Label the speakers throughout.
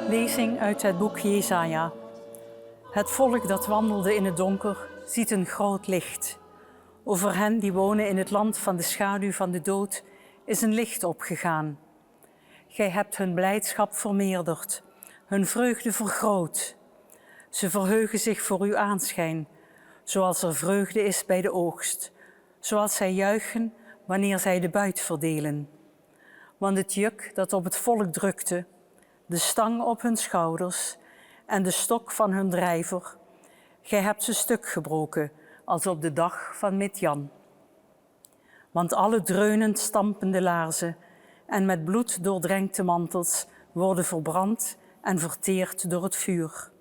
Speaker 1: Lezing uit het boek Jesaja. Het volk dat wandelde in het donker, ziet een groot licht. Over hen die wonen in het land van de schaduw van de dood, is een licht opgegaan. Gij hebt hun blijdschap vermeerderd, hun vreugde vergroot. Ze verheugen zich voor uw aanschijn, zoals er vreugde is bij de oogst, zoals zij juichen wanneer zij de buit verdelen. Want het juk dat op het volk drukte, de stang op hun schouders en de stok van hun drijver, gij hebt ze stuk gebroken als op de dag van Midjan. Want alle dreunend stampende laarzen en met bloed doordrenkte mantels worden verbrand en verteerd door het vuur.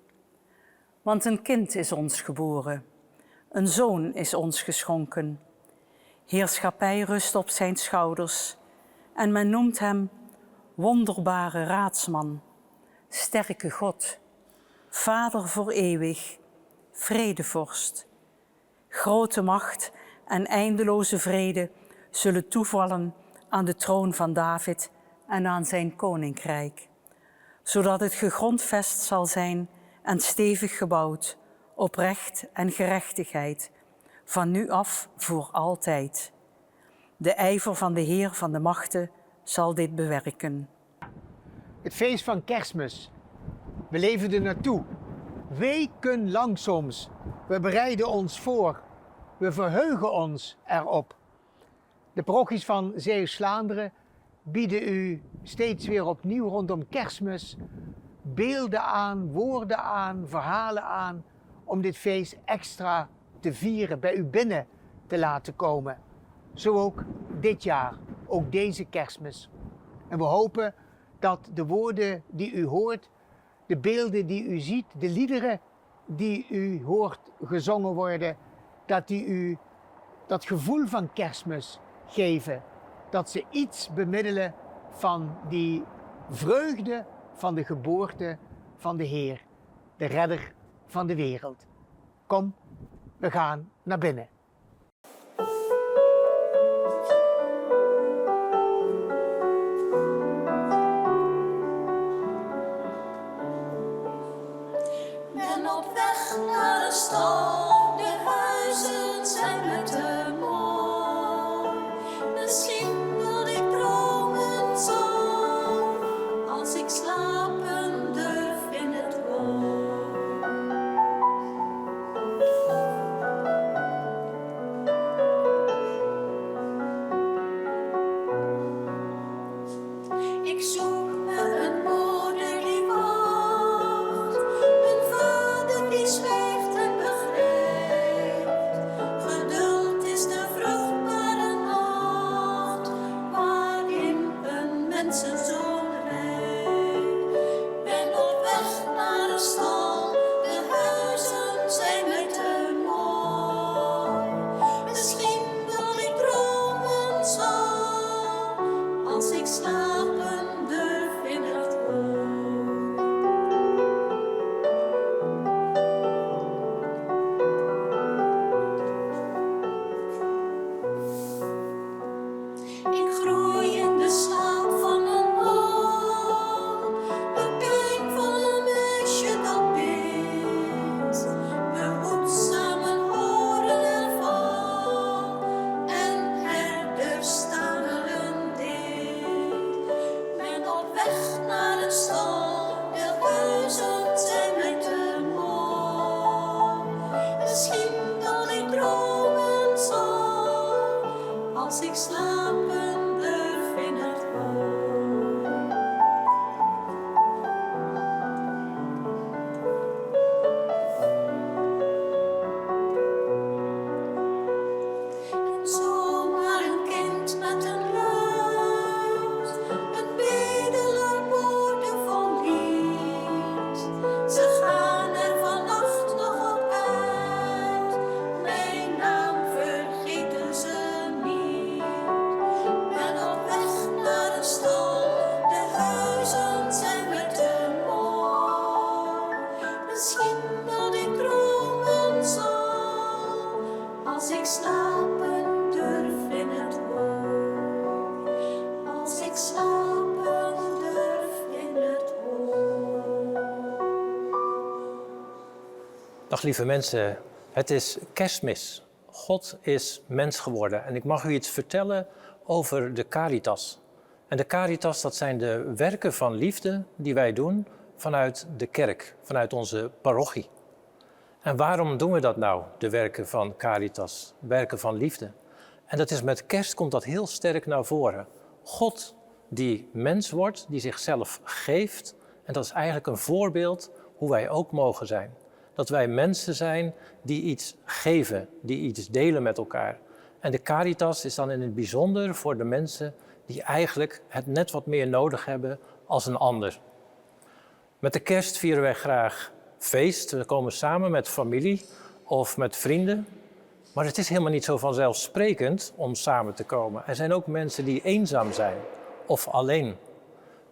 Speaker 1: Want een kind is ons geboren, een zoon is ons geschonken. Heerschappij rust op zijn schouders en men noemt hem wonderbare raadsman, sterke God, Vader voor eeuwig, vredevorst. Grote macht en eindeloze vrede zullen toevallen aan de troon van David en aan zijn koninkrijk, zodat het gegrondvest zal zijn en stevig gebouwd op recht en gerechtigheid, van nu af voor altijd. De ijver van de Heer van de machten zal dit bewerken.
Speaker 2: Het feest van Kerstmis. We leven er naartoe. Wekenlang soms. We bereiden ons voor. We verheugen ons erop. De parochies van Zeeuws-Vlaanderen bieden u steeds weer opnieuw rondom Kerstmis beelden aan, woorden aan, verhalen aan om dit feest extra te vieren, bij u binnen te laten komen. Zo ook dit jaar, ook deze Kerstmis. En we hopen dat de woorden die u hoort, de beelden die u ziet, de liederen die u hoort gezongen worden, dat die u dat gevoel van Kerstmis geven. Dat ze iets bemiddelen van die vreugde van de geboorte van de Heer, de redder van de wereld. Kom, we gaan naar binnen.
Speaker 3: Ben op weg naar de stal, de huizen zijn me te mooi. Misschien dat ik dromen zal, als ik slapen durf in het woord. Ik zoek me een moeder die wacht, een vader die zwijgt en begrijpt. Geduld is de vruchtbare nacht, waarin een mensenzoon rijdt. Ben op weg naar de stal, de huizen zijn mij te mooi. Misschien dat ik dromen zal, als ik slapen durf in het woord. Ik groei in de slaap van een man, de pijn van een meisje dat bidt, behoedzaam een horen ervan en herders stamelen dit. Ben op weg naar een stal, de huizen zijn mij te mooi. Misschien dat ik dromen zal, als ik slapen durf in het woord. En zomaar een kind met een luid, een bedelaar boordevol lied. Ze gaan er vannacht nog op uit, mijn naam vergeten ze niet. Ben op weg naar een stal, de huizen zijn me te mooi. Misschien dat ik dromen zal, als ik slapen durf in het woord. Als ik slapen durf in het woord.
Speaker 4: Dag lieve mensen, het is Kerstmis. God is mens geworden en ik mag u iets vertellen over de Caritas. En de Caritas, dat zijn de werken van liefde die wij doen vanuit de kerk, vanuit onze parochie. En waarom doen we dat nou, de werken van Caritas, werken van liefde? En dat is met kerst komt dat heel sterk naar voren. God die mens wordt, die zichzelf geeft. En dat is eigenlijk een voorbeeld hoe wij ook mogen zijn. Dat wij mensen zijn die iets geven, die iets delen met elkaar. En de Caritas is dan in het bijzonder voor de mensen die eigenlijk het net wat meer nodig hebben als een ander. Met de kerst vieren wij graag feest. We komen samen met familie of met vrienden. Maar het is helemaal niet zo vanzelfsprekend om samen te komen. Er zijn ook mensen die eenzaam zijn of alleen.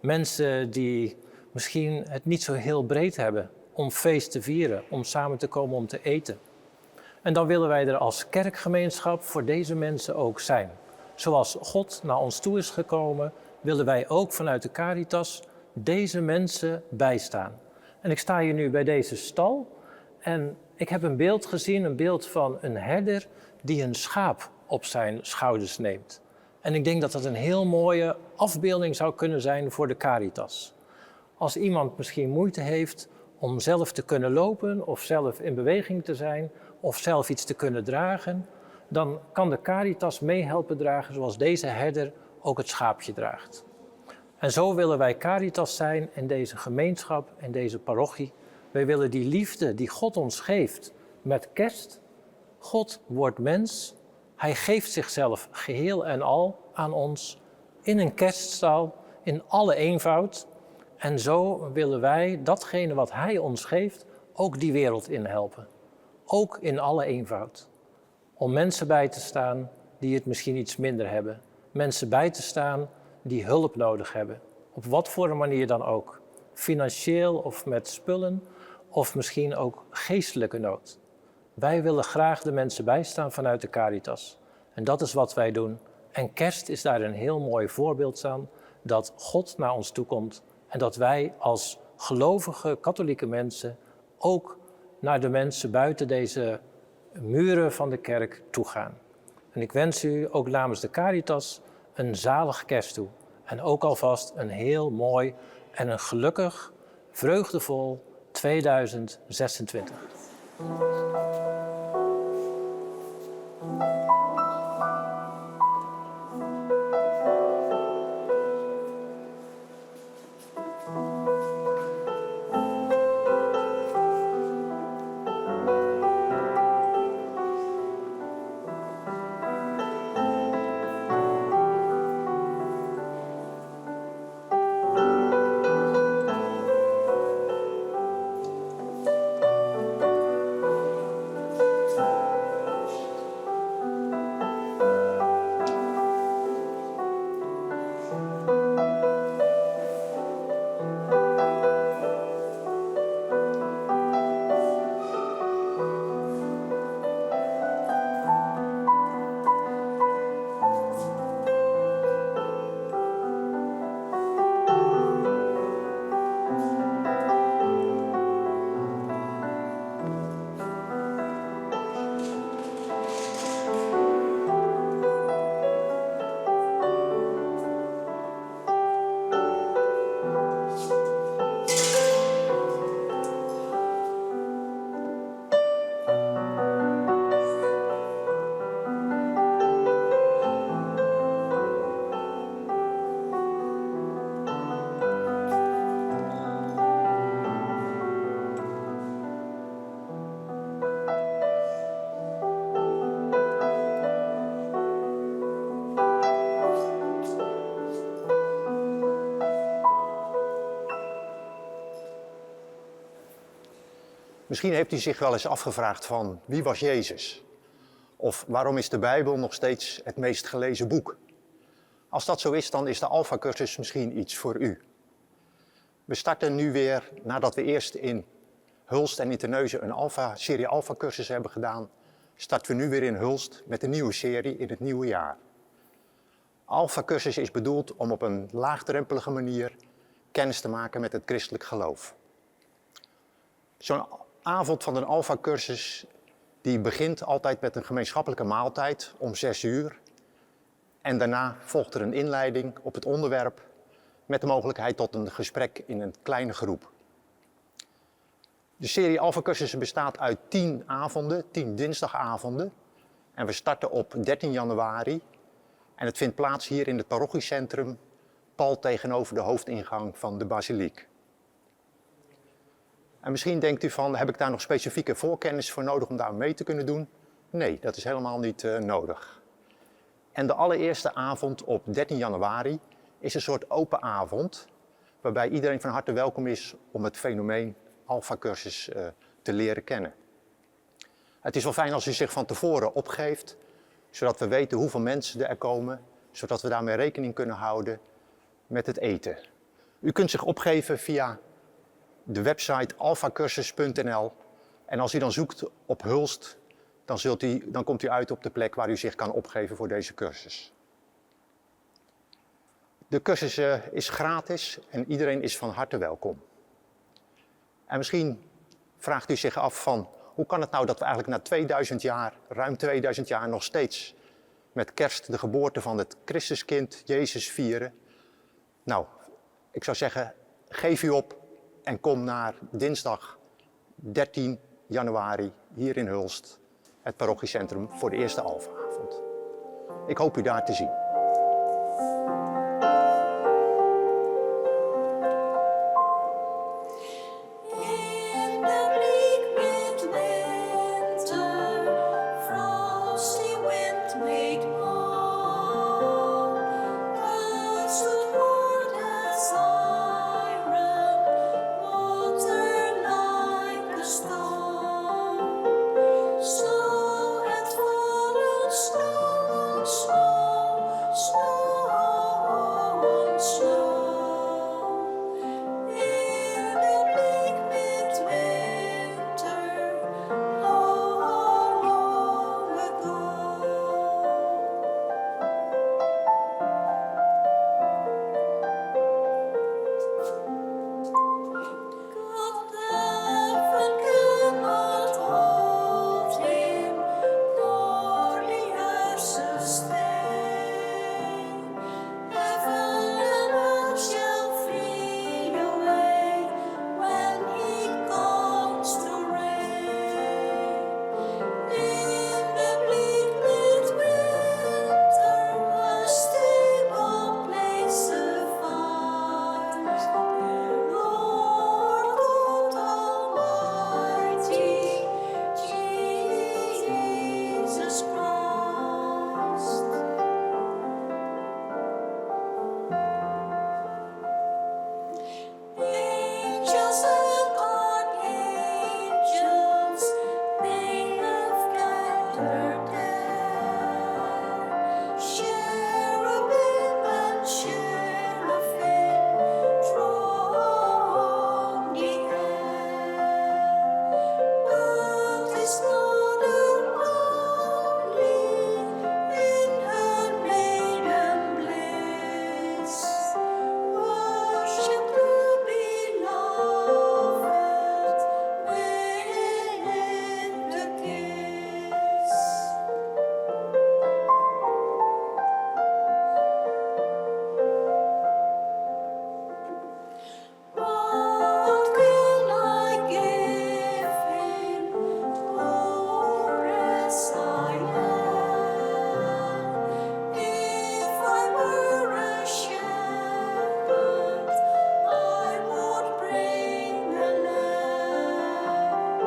Speaker 4: Mensen die misschien het niet zo heel breed hebben om feest te vieren, om samen te komen om te eten. En dan willen wij er als kerkgemeenschap voor deze mensen ook zijn. Zoals God naar ons toe is gekomen, willen wij ook vanuit de Caritas deze mensen bijstaan. En ik sta hier nu bij deze stal en ik heb een beeld gezien, een beeld van een herder die een schaap op zijn schouders neemt. En ik denk dat dat een heel mooie afbeelding zou kunnen zijn voor de Caritas. Als iemand misschien moeite heeft om zelf te kunnen lopen of zelf in beweging te zijn of zelf iets te kunnen dragen, dan kan de Caritas meehelpen dragen zoals deze herder ook het schaapje draagt. En zo willen wij Caritas zijn in deze gemeenschap, in deze parochie. Wij willen die liefde die God ons geeft met kerst. God wordt mens. Hij geeft zichzelf geheel en al aan ons in een kerststal, in alle eenvoud. En zo willen wij datgene wat Hij ons geeft, ook die wereld in helpen. Ook in alle eenvoud. Om mensen bij te staan die het misschien iets minder hebben. Mensen bij te staan die hulp nodig hebben. Op wat voor een manier dan ook. Financieel of met spullen of misschien ook geestelijke nood. Wij willen graag de mensen bijstaan vanuit de Caritas. En dat is wat wij doen. En kerst is daar een heel mooi voorbeeld van. Dat God naar ons toe komt. En dat wij als gelovige katholieke mensen ook naar de mensen buiten deze muren van de kerk toe gaan. En ik wens u ook namens de Caritas een zalig kerst toe. En ook alvast een heel mooi en een gelukkig, vreugdevol 2026.
Speaker 5: Misschien heeft u zich wel eens afgevraagd van wie was Jezus? Of waarom is de Bijbel nog steeds het meest gelezen boek? Als dat zo is, dan is de Alpha-cursus misschien iets voor u. We starten nu weer, nadat we eerst in Hulst en in Terneuzen een serie Alpha-cursus hebben gedaan, starten we nu weer in Hulst met een nieuwe serie in het nieuwe jaar. Alpha-cursus is bedoeld om op een laagdrempelige manier kennis te maken met het christelijk geloof. Zo'n avond van een Alpha-cursus die begint altijd met een gemeenschappelijke maaltijd om 6 uur. En daarna volgt er een inleiding op het onderwerp met de mogelijkheid tot een gesprek in een kleine groep. De serie Alpha-cursussen bestaat uit 10 avonden, 10 dinsdagavonden. En we starten op 13 januari. En het vindt plaats hier in het parochiecentrum, pal tegenover de hoofdingang van de basiliek. En misschien denkt u van, heb ik daar nog specifieke voorkennis voor nodig om daar mee te kunnen doen? Nee, dat is helemaal niet nodig. En de allereerste avond op 13 januari is een soort open avond, waarbij iedereen van harte welkom is om het fenomeen Alpha-cursus te leren kennen. Het is wel fijn als u zich van tevoren opgeeft, zodat we weten hoeveel mensen er komen, zodat we daarmee rekening kunnen houden met het eten. U kunt zich opgeven via de website alphacursus.nl en als u dan zoekt op Hulst, dan komt u uit op de plek waar u zich kan opgeven voor deze cursus. De cursus is gratis en iedereen is van harte welkom. En misschien vraagt u zich af van, hoe kan het nou dat we eigenlijk na 2000 jaar, ruim 2000 jaar nog steeds met kerst de geboorte van het Christuskind Jezus vieren? Nou, ik zou zeggen, geef u op en kom naar dinsdag 13 januari hier in Hulst, het parochiecentrum, voor de eerste Alpha-avond. Ik hoop u daar te zien.
Speaker 3: In de bleak midwinter, frosty wind made moan. I stood hard as iron, water like a stone. Snow had fallen, snow on snow, snow on snow. In the bleak midwinter, long, long ago. God heaven cannot hold him, nor the earth sustain. Heaven and earth shall flee away when he comes to reign. In the bleak midwinter, a stable place suffices. Lord God Almighty, Jesus Christ. Angels and archangels, they have gathered there. Cherubim and seraphim throng the air. But is not only in her maiden bliss. Worship the beloved with a kiss. What will I give him, poor as I am? If I were a shepherd, I would bring a lamb.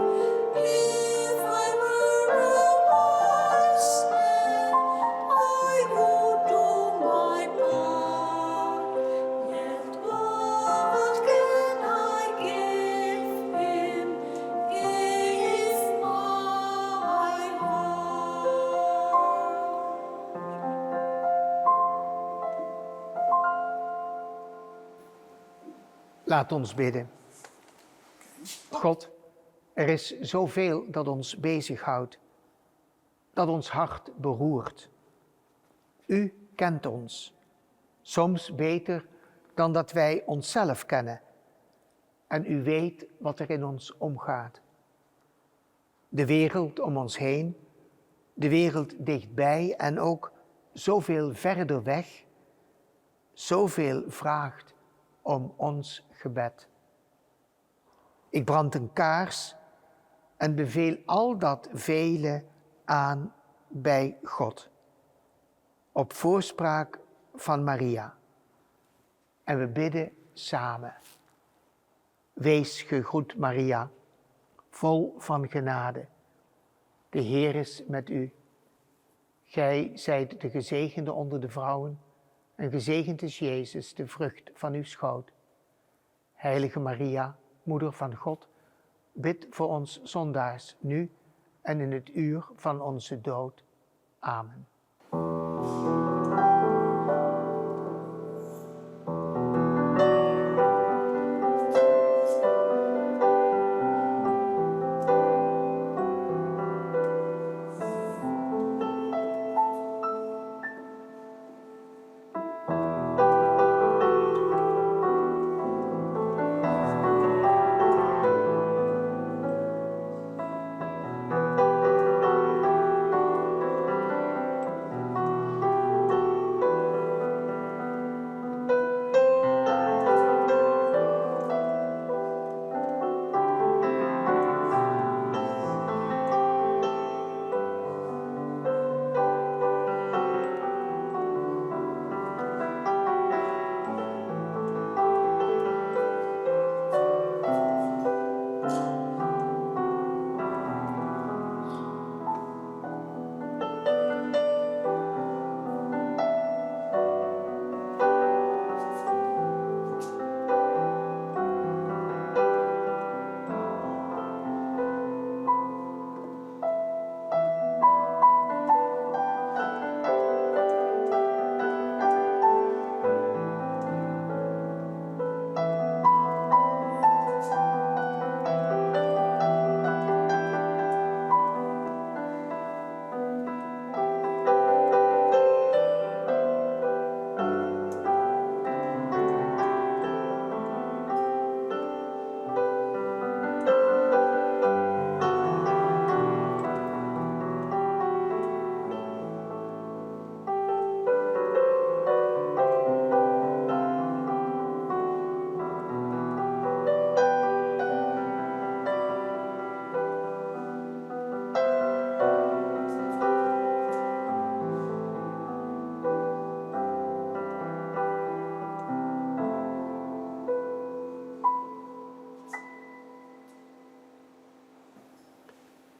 Speaker 3: If I were a wise man, I would do my part. Yet what can I give him? Give my heart.
Speaker 2: Laat ons bidden. God, er is zoveel dat ons bezighoudt, dat ons hart beroert. U kent ons, soms beter dan dat wij onszelf kennen. En u weet wat er in ons omgaat. De wereld om ons heen, de wereld dichtbij en ook zoveel verder weg, zoveel vraagt om ons gebed. Ik brand een kaars en beveel al dat vele aan bij God. Op voorspraak van Maria. En we bidden samen. Wees gegroet Maria, vol van genade. De Heer is met u. Gij zijt de gezegende onder de vrouwen en gezegend is Jezus, de vrucht van uw schoot. Heilige Maria, Moeder van God, bid voor ons zondaars, nu en in het uur van onze dood. Amen.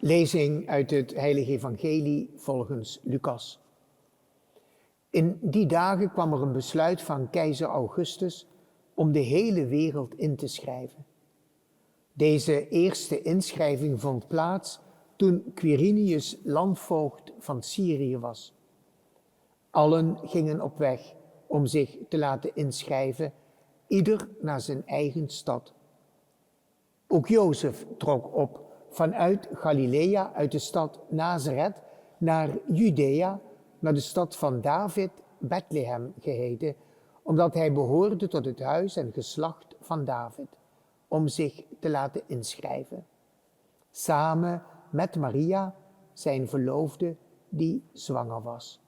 Speaker 2: Lezing uit het Heilige Evangelie volgens Lucas. In die dagen kwam er een besluit van keizer Augustus om de hele wereld in te schrijven. Deze eerste inschrijving vond plaats toen Quirinius landvoogd van Syrië was. Allen gingen op weg om zich te laten inschrijven, ieder naar zijn eigen stad. Ook Jozef trok op vanuit Galilea, uit de stad Nazareth, naar Judea, naar de stad van David, Bethlehem geheten, omdat hij behoorde tot het huis en geslacht van David, om zich te laten inschrijven. Samen met Maria, zijn verloofde, die zwanger was.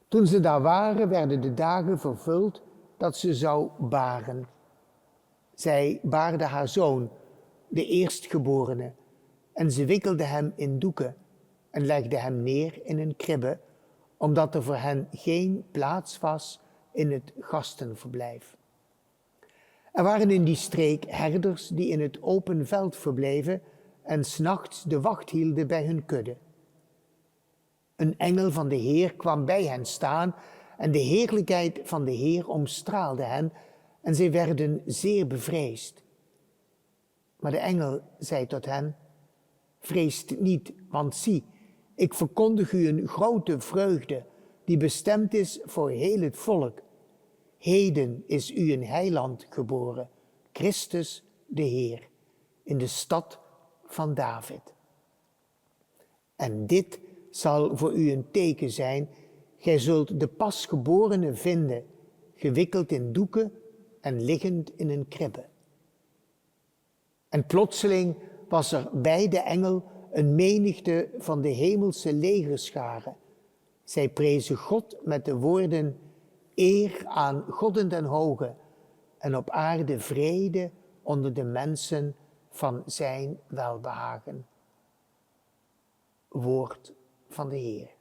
Speaker 2: Toen ze daar waren, werden de dagen vervuld dat ze zou baren. Zij baarde haar zoon, de eerstgeborene, en ze wikkelde hem in doeken en legde hem neer in een kribbe, omdat er voor hen geen plaats was in het gastenverblijf. Er waren in die streek herders die in het open veld verbleven en 's nachts de wacht hielden bij hun kudde. Een engel van de Heer kwam bij hen staan en de heerlijkheid van de Heer omstraalde hen en zij werden zeer bevreesd. Maar de engel zei tot hen: vreest niet, want zie, ik verkondig u een grote vreugde die bestemd is voor heel het volk. Heden is u een heiland geboren, Christus de Heer, in de stad van David. En dit zal voor u een teken zijn: gij zult de pasgeborene vinden, gewikkeld in doeken en liggend in een kribbe. En plotseling was er bij de engel een menigte van de hemelse legerscharen. Zij prezen God met de woorden: eer aan God in den hoge en op aarde vrede onder de mensen van zijn welbehagen. Woord van de Heer.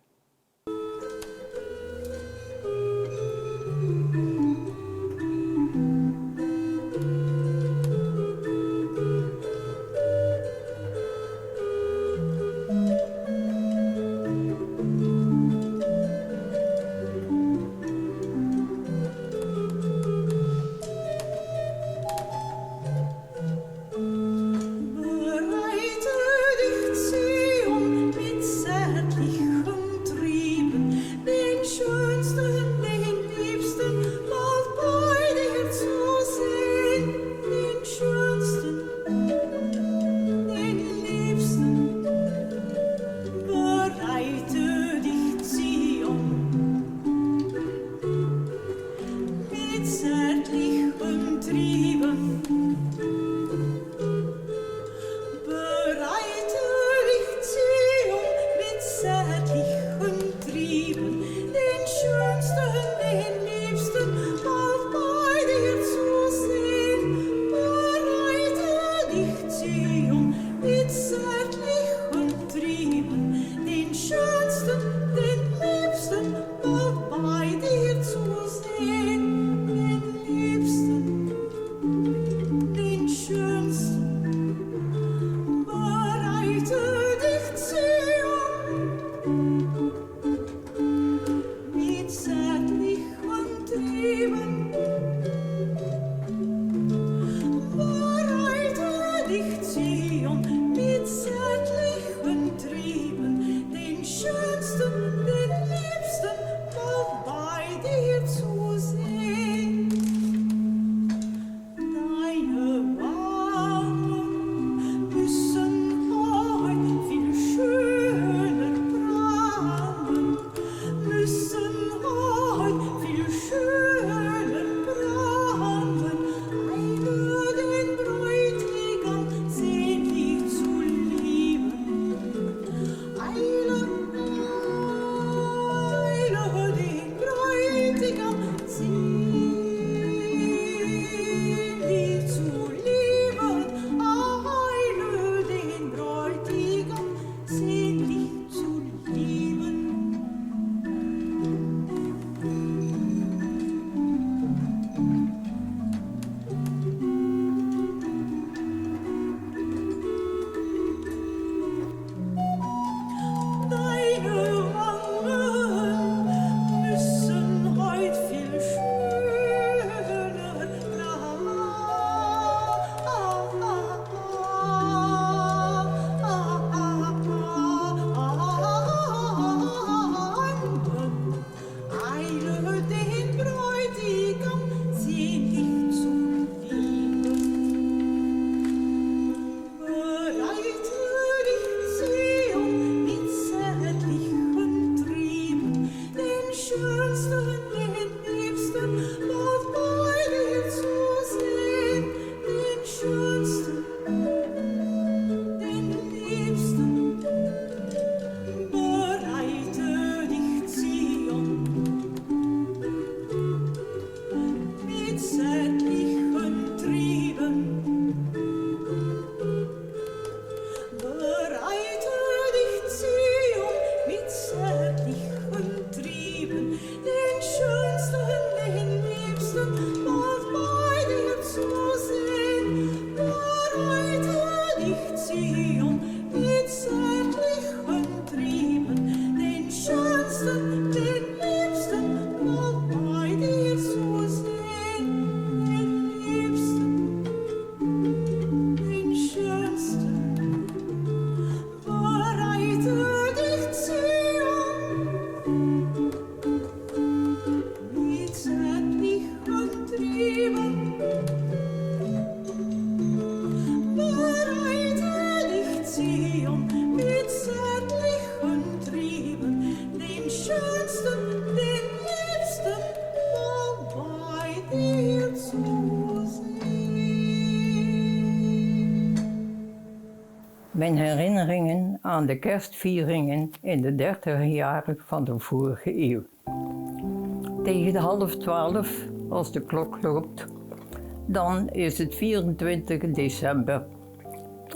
Speaker 6: Mijn herinneringen aan de kerstvieringen in de 30 jaren van de vorige eeuw. Tegen de 11:30, als de klok loopt, dan is het 24 december.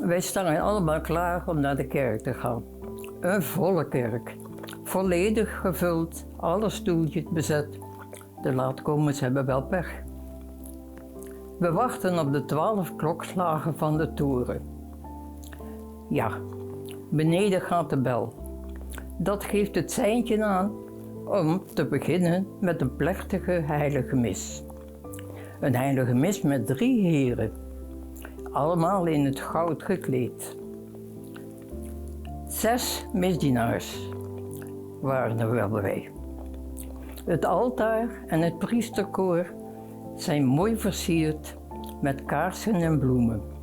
Speaker 6: Wij staan allemaal klaar om naar de kerk te gaan. Een volle kerk, volledig gevuld, alle stoeltjes bezet. De laatkomers hebben wel pech. We wachten op de 12 klokslagen van de toren. Ja, beneden gaat de bel. Dat geeft het seintje aan om te beginnen met een plechtige heilige mis. Een heilige mis met 3 heren, allemaal in het goud gekleed. 6 misdienaars waren er wel bij. Het altaar en het priesterkoor zijn mooi versierd met kaarsen en bloemen.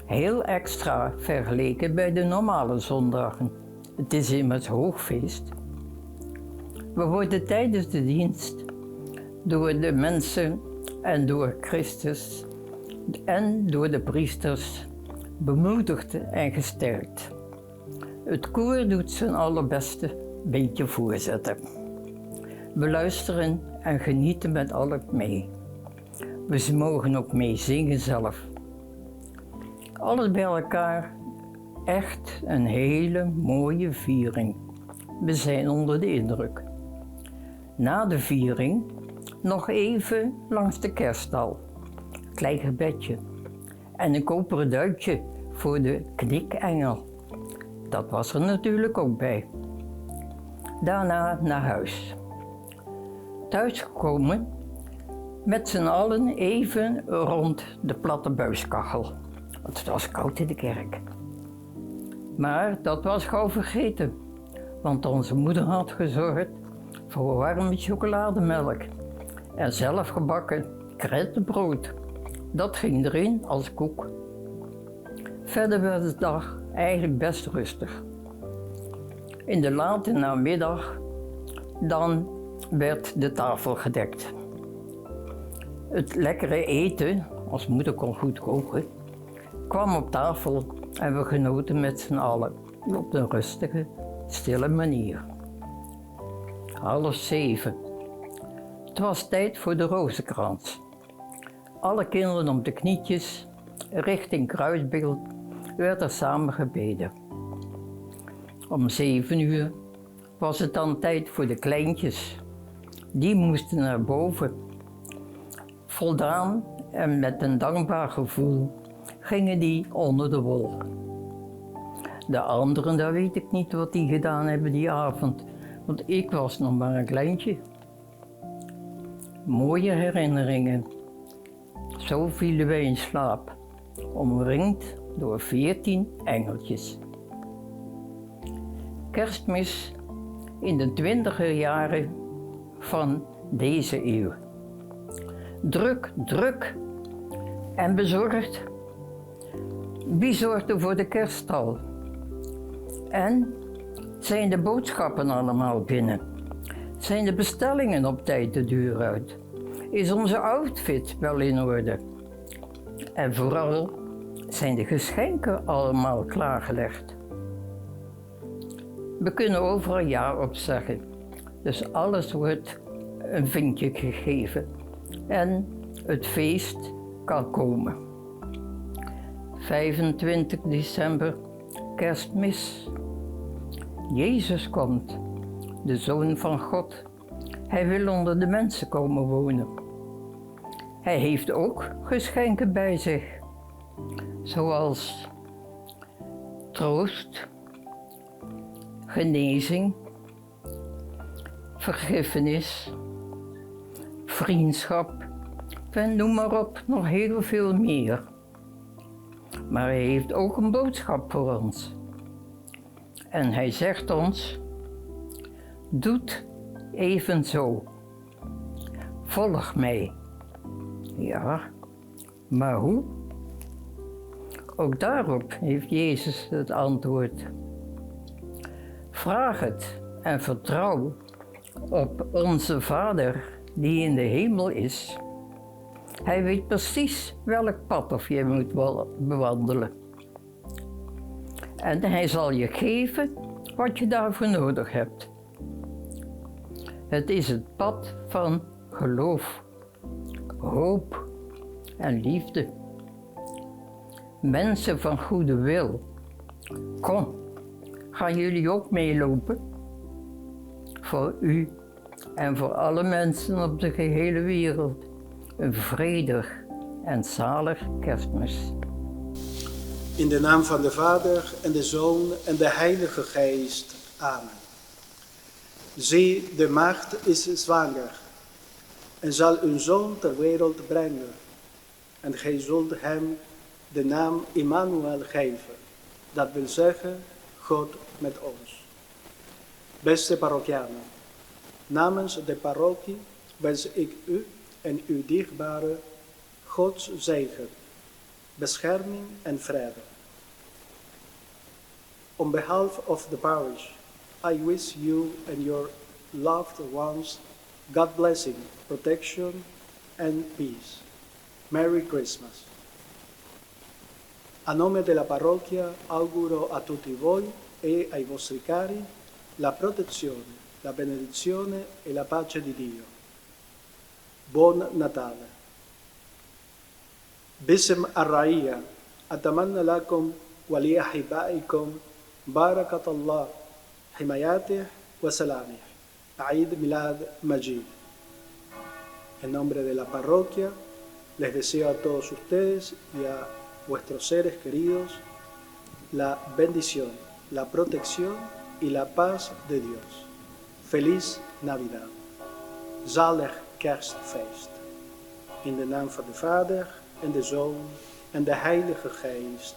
Speaker 6: Heel extra vergeleken bij de normale zondagen. Het is immers hoogfeest. We worden tijdens de dienst door de mensen en door Christus en door de priesters bemoedigd en gesterkt. Het koor doet zijn allerbeste beetje voorzetten. We luisteren en genieten met allen mee. We mogen ook mee zingen zelf. Alles bij elkaar, echt een hele mooie viering. We zijn onder de indruk. Na de viering nog even langs de kerststal. Klein gebedje en een koperen duikje voor de knikengel. Dat was er natuurlijk ook bij. Daarna naar huis. Thuisgekomen, met z'n allen even rond de platte buiskachel. Want het was koud in de kerk. Maar dat was gauw vergeten, want onze moeder had gezorgd voor warme chocolademelk en zelf gebakken krentenbrood. Dat ging erin als koek. Verder werd de dag eigenlijk best rustig. In de late namiddag dan werd de tafel gedekt. Het lekkere eten, als moeder kon goed koken, kwam op tafel en we genoten met z'n allen op een rustige, stille manier. 6:30. Het was tijd voor de rozenkrans. Alle kinderen op de knietjes, richting kruisbeeld, werd er samen gebeden. Om 7:00 was het dan tijd voor de kleintjes. Die moesten naar boven. Voldaan en met een dankbaar gevoel gingen die onder de wol. De anderen, daar weet ik niet wat die gedaan hebben die avond, want ik was nog maar een kleintje. Mooie herinneringen. Zo vielen wij in slaap, omringd door 14 engeltjes. Kerstmis in de 20er jaren van deze eeuw. Druk, druk en bezorgd. Wie zorgt er voor de kerststal? En zijn de boodschappen allemaal binnen? Zijn de bestellingen op tijd de deur uit? Is onze outfit wel in orde? En vooral, zijn de geschenken allemaal klaargelegd? We kunnen overal ja op zeggen. Dus alles wordt een vinkje gegeven. En het feest kan komen. 25 december, kerstmis. Jezus komt, de Zoon van God. Hij wil onder de mensen komen wonen. Hij heeft ook geschenken bij zich, zoals troost, genezing, vergiffenis, vriendschap en noem maar op, nog heel veel meer. Maar hij heeft ook een boodschap voor ons. En hij zegt ons, doet evenzo. Volg mij. Ja, maar hoe? Ook daarop heeft Jezus het antwoord. Vraag het en vertrouw op onze Vader die in de hemel is. Hij weet precies welk pad of je moet bewandelen. En hij zal je geven wat je daarvoor nodig hebt. Het is het pad van geloof, hoop en liefde. Mensen van goede wil, kom, gaan jullie ook meelopen? Voor u en voor alle mensen op de gehele wereld een vredig en zalig Kerstmis.
Speaker 7: In de naam van de Vader en de Zoon en de Heilige Geest. Amen. Zie, de maagd is zwanger en zal een zoon ter wereld brengen. En gij zult hem de naam Immanuel geven. Dat wil zeggen, God met ons. Beste parochianen, namens de parochie wens ik u en uw dierbaren Gods zegen, bescherming en vrede. On behalf of the parish, I wish you and your loved ones God blessing, protection and peace. Merry Christmas. A nome della parrocchia auguro a tutti voi e ai vostri cari la protezione, la benedizione e la pace di Dio. Buon Natale. باسم الرعية أتمنى لكم ولأحبائكم بركة الله حمايته وسلامه. عيد ميلاد مجيد. En nombre de la parroquia les deseo a todos ustedes y a vuestros seres queridos la bendición, la protección y la paz de Dios. Feliz Navidad. Zalig Kerstfeest. In de naam van de Vader en de Zoon en de Heilige Geest.